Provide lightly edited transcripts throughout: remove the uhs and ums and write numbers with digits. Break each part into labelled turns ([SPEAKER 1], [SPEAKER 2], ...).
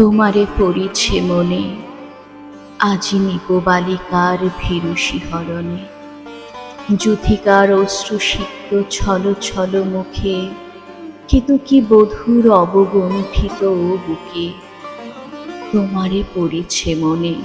[SPEAKER 1] তোমারে পড়িছে মনে, আজি নিপবালিকার ভীরু শিহরণে। যুথিকার অশ্রুসিক্ত ছল ছল মুখে, কিন্তু কি বধূর অবগুণ্ঠিত বুকে। তোমারে পড়িছে মনে।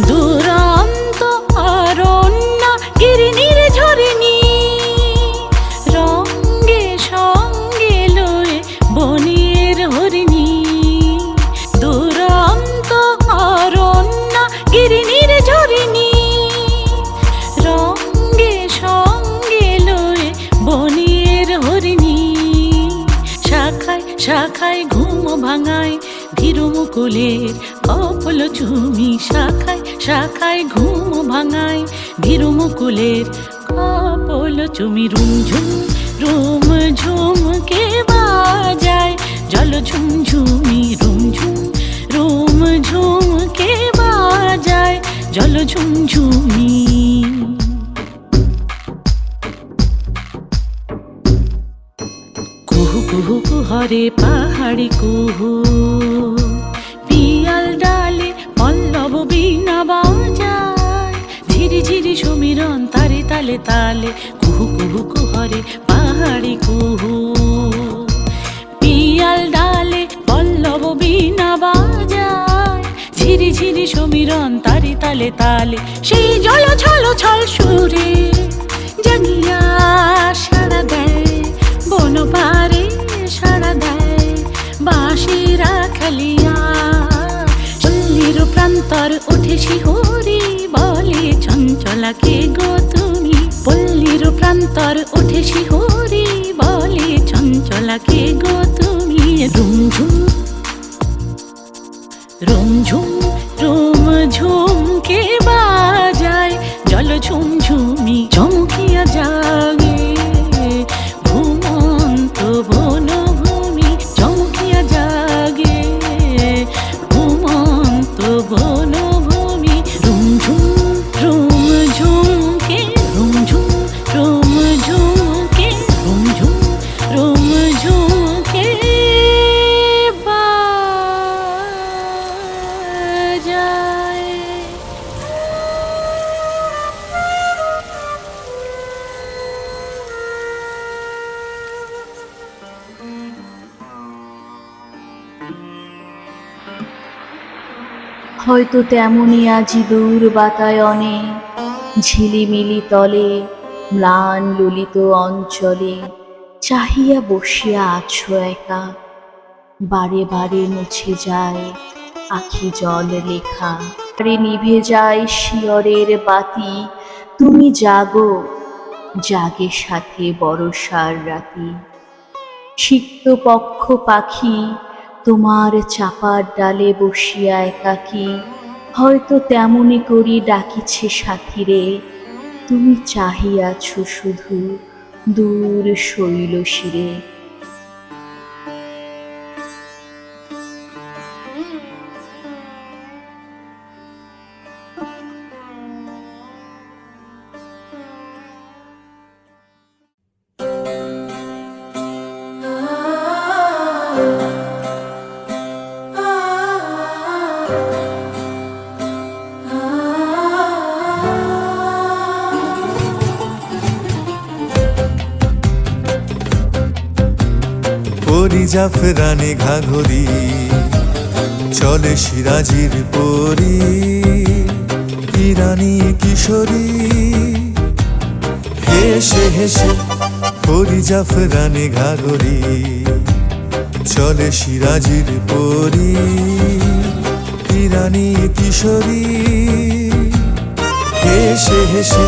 [SPEAKER 2] দুরন্ত অরণ্য গিরিনির ঝরিণী, রঙ্গে সঙ্গে লয়ে বনের হরিণী। দুরন্ত অরণ্য গিরিনির ঝরিণী, রঙ্গে সঙ্গে লয়ে বনের হরিণী। শাখায় শাখায় ঘুম ভাঙায় ধীরু মুকুলের কপল চুমি। শাখায় শাখায় ঘুম ভাঙায় ধীরু মুকুলের কপল চুমি। রুমঝুম রুমঝুম কে বাজায় জল ঝুমঝুমি। রুমঝুম রুমঝুম কে বাজায় জল ঝুমঝুমি। কুহু কুহু কুহরে পাহাড়ি কুহু, পিয়াল ডালে পল্লব বীণা বাজায়। ঝিরি ঝিরি সমীরণ তারে তালে তালে। কুহু কুহু কুহরে পাহাড়ি কুহু, পিয়াল ডালে পল্লব বীণা বাজায়। ঝিরি ঝিরি সমীরণ তারে তালে তালে। সেই জল ছল ছল সুরে জাগিয়া সাড়া দেয় বন পারে, সাড়া দেয় বাঁশিরা খেলিয়া। পল্লীর প্রান্তর ওঠে শিহরি বলে চঞ্চলা কে গো তুমি। পল্লীর প্রান্তর ওঠে শিহরি বলে চঞ্চলা কে গো তুমি। রুমঝুম রুমঝুম রুমঝুম কে বাজায় জল ঝুমঝুমি। চমকিয়া জাগে ঘুমন্ত বনভূমি। চমকিয়া জাগে ঘুমন্ত বনভূমি। রুমঝুম রুমঝুম কে রুমঝুম রুমঝুম কে রুমঝুম রুমঝুম কে বাজায়।
[SPEAKER 1] হয়তো তেমনি আজি দূর বাতায়নে, ঝিলিমিলি তলে ম্লান ললিত অঞ্চলে চাহিয়া বসিয়া আছো একা। বারে বারে মুছে যায় আখি জল লেখা। বারে নিভে যায় শিয়রের বাতি। তুমি জাগো, জাগে সাথে বরষার রাতি। সিক্ত পক্ষ পাখি তোমার চাপার ডালে বসিয়া একাকী। হয়তো তেমনি করি ডাকিছে সাথীরে, তুমি চাহিয়াছ শুধু দূর শৈলশিরে।
[SPEAKER 3] পরি জাফরানে ঘাঘরি চলে সিরাজির পরি, ইরানি কিশোরী হেসে হেসে। পরি জাফরানে ঘাঘরি চলে সিরাজির পরি, ইরানি কিশোরী হেসে হেসে।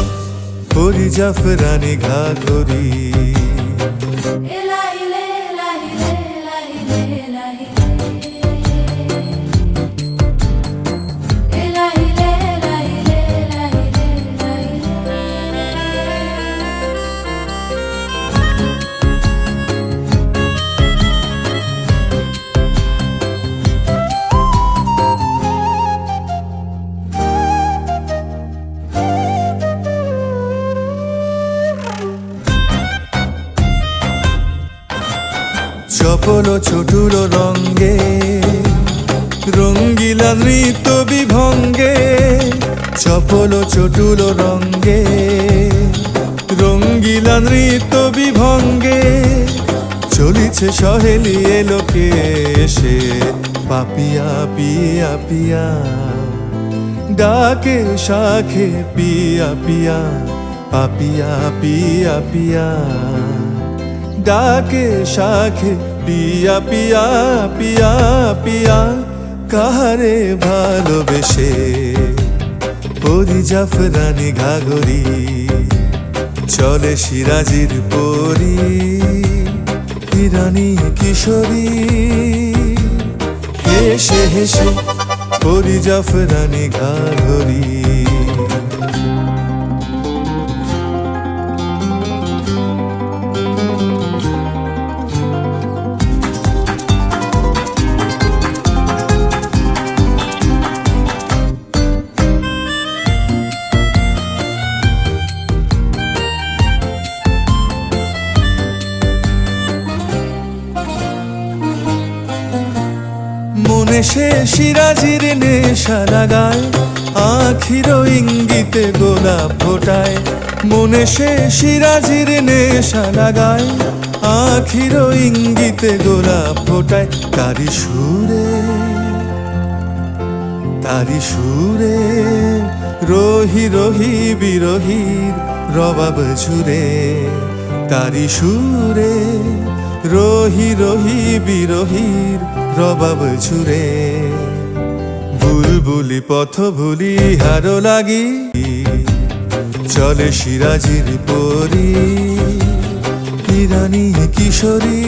[SPEAKER 3] পরি জাফরানে ঘাঘরি চপল ছোটুর রঙ্গে রঙ্গিলা নৃত্য বিভঙ্গে, চপল চটুল রঙ্গে রঙ্গিলা নৃত্য বিভঙ্গে। চলিছে সহেলি এলোকে এসে পাপিয়া পিয়া পিয়া, ডাকে শাখে পিয়া পিয়া, পাপিয়া পিয়া পিয়া, ডাকে শাখে পিয়া পিয়া পিয়া পিয়া। কাহারে ভালোবেসে পরি জাফরানি ঘাঘরি চলে সিরাজির পরি, ইরানি কিশোরী হেসে হেসে। পরি জাফরানি ঘাঘরি মনে সে সিরাজির নেশা লাগায়, আখির ইঙ্গিতে গোলাপ ফোটায়। মনে সে সিরাজির নেশা লাগায়, আখির ইঙ্গিতে গোলাপ ফোটায়। তারি সুরে তারি সুরে রহি রহি বিরহীর রবাব ঝুরে, তারি সুরে রহি রহি বিরহীর রবাব ঝুরে। বুলবুলি পথ ভুলি হারো লাগি চলে সিরাজির পরি, ইরানি কিশোরী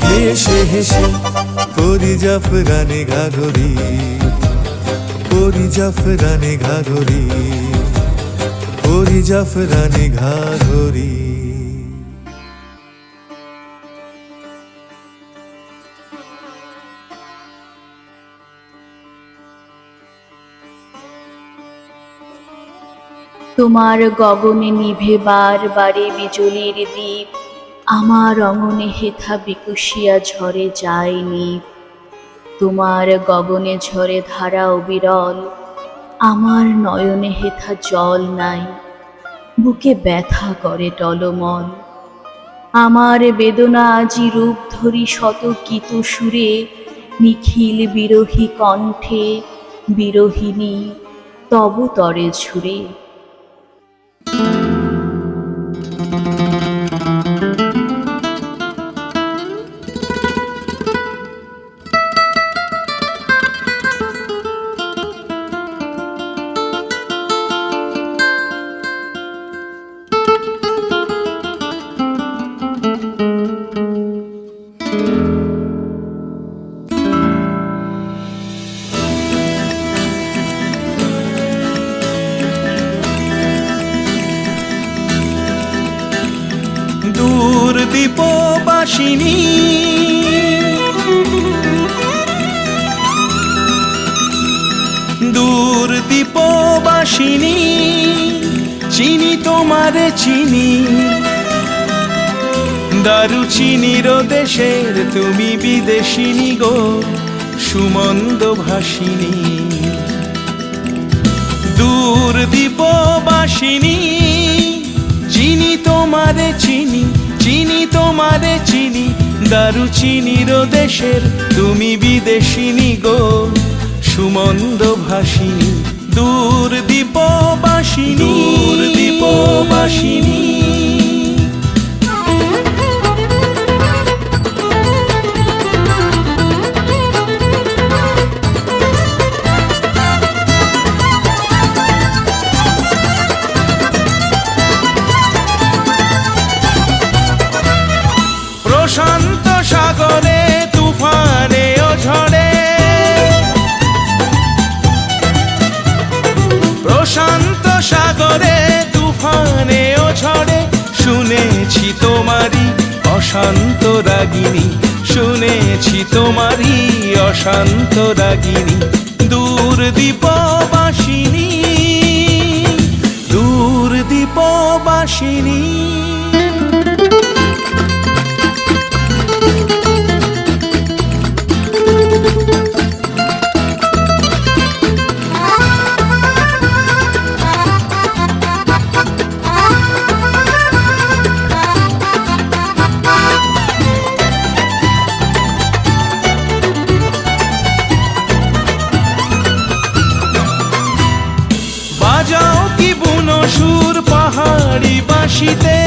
[SPEAKER 3] হেসে হেসে। পরি জাফরানে ঘাঘরি পরি জাফরানে ঘাঘরি পরি জাফরানে ঘাঘরি।
[SPEAKER 1] তোমার গগনে নিভে বারে বিজুলির দ্বীপ, আমার অঙ্গনে হেথা বিকুশিয়া ঝরে যায়নি। তোমার গগনে ঝরে ধারা অবিরল, আমার নয়নে হেথা জল নাই, বুকে ব্যথা করে টলমল। আমার বেদনা আজি রূপ ধরি শত গীত সুরে, নিখিল বিরহী কণ্ঠে বিরহিণী তব তরে ঝুরে।
[SPEAKER 3] দূর দীপবাসিনী দূর দীপবাসিনী, চিনি তোমারে চিনি, দারুচিনির দেশের তুমি বিদেশিনী গো। সুমন্দ ভাসিনী দূর দীপবাসিনী চিনি তোমারে চিনি চিনি তোমারে চিনি দারুচিনির দেশের তুমি বিদেশিনী গো সুমন্দ ভাসিনী দূর দীপবাসিনী দূর দীপবাসিনী প্রশান্ত সাগরে তুফানে ও ঝড়ে প্রশান্ত সাগরে তুফানে ও ঝড়ে শুনেছি তোমারই অশান্ত রাগিনী শুনেছি তোমারই অশান্ত রাগিনী দূর দীপবাসিনী দূর দীপবাসিনী বাজাও কি বুনো সুর পাহাড়ি বাঁশিতে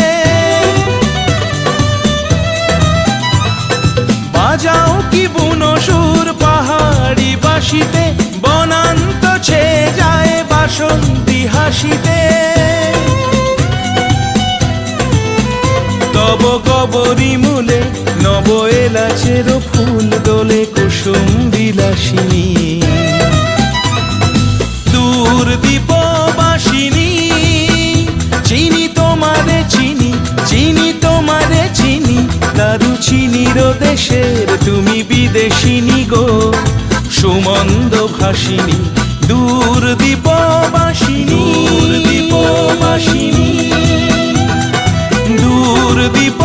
[SPEAKER 3] বাজাও কি বুনো সুর পাহাড়ি বাঁশিতে বনান্ত ছেয়ে যায় বাসন্তী হাসিতে তব কবরী মূলে নব এলাচের ফুল দোলে কুসুম বিলাসিনী দূর দীপবাসিনী চিনি তোমারে চিনি চিনি তোমারে চিনি দারুচিনির দেশের তুমি বিদেশিনী গো সুমন্দ ভাসিনী দূর দীপবাসিনী দূর দীপবাসিনী দূর দীপ